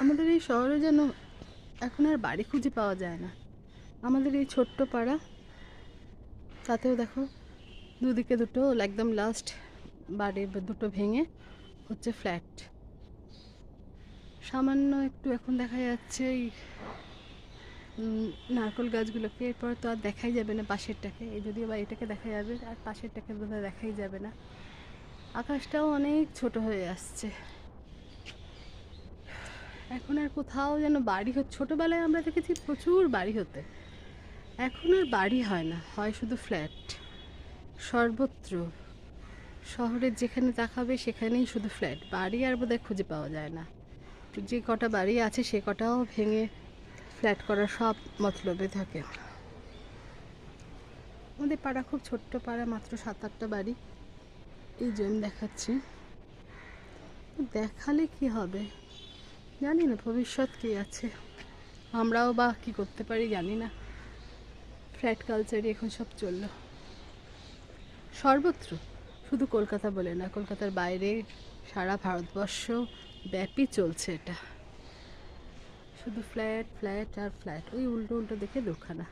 আমাদের এই শহরে যেন এখন আর বাড়ি খুঁজে পাওয়া যায় না। আমাদের এই ছোট্ট পাড়া, তাতেও দেখো দুদিকে দুটো একদম লাস্ট বাড়ি দুটো ভেঙে হচ্ছে ফ্ল্যাট। সামান্য একটু এখন দেখা যাচ্ছে এই নারকেল গাছগুলোকে, এরপর তো আর দেখাই যাবে না পাশেরটাকে, এই যদিও বা এটাকে দেখা যাবে, আর পাশেরটাকে বোধহয় দেখাই যাবে না। আকাশটাও অনেক ছোট হয়ে আসছে। এখন আর কোথাও যেন বাড়ি ছোটোবেলায় আমরা দেখেছি প্রচুর বাড়ি হতে, এখন আর বাড়ি হয় না, হয় শুধু ফ্ল্যাট। সর্বত্র শহরের যেখানে তাকাবে সেখানেই শুধু ফ্ল্যাট, বাড়ি আর বোধহয় খুঁজে পাওয়া যায় না। যে কটা বাড়ি আছে সে কটাও ভেঙে ফ্ল্যাট করার সব মতলবে থাকে। আমাদের পাড়া খুব ছোট্ট পাড়া, মাত্র 7-8টা বাড়ি। এই জন্য দেখাচ্ছি, দেখালে কি হবে জানি না, ভবিষ্যৎ কি আছে, আমরাও বা কি করতে পারি জানি না। ফ্ল্যাট কালচারই এখন সব চললো সর্বত্র, শুধু কলকাতা বলে না, কলকাতার বাইরে সারা ভারতবর্ষ ব্যাপী চলছে এটা। শুধু ফ্ল্যাট ফ্ল্যাট আর ফ্ল্যাট, ওই উল্টো উল্টো দেখে দুখানা।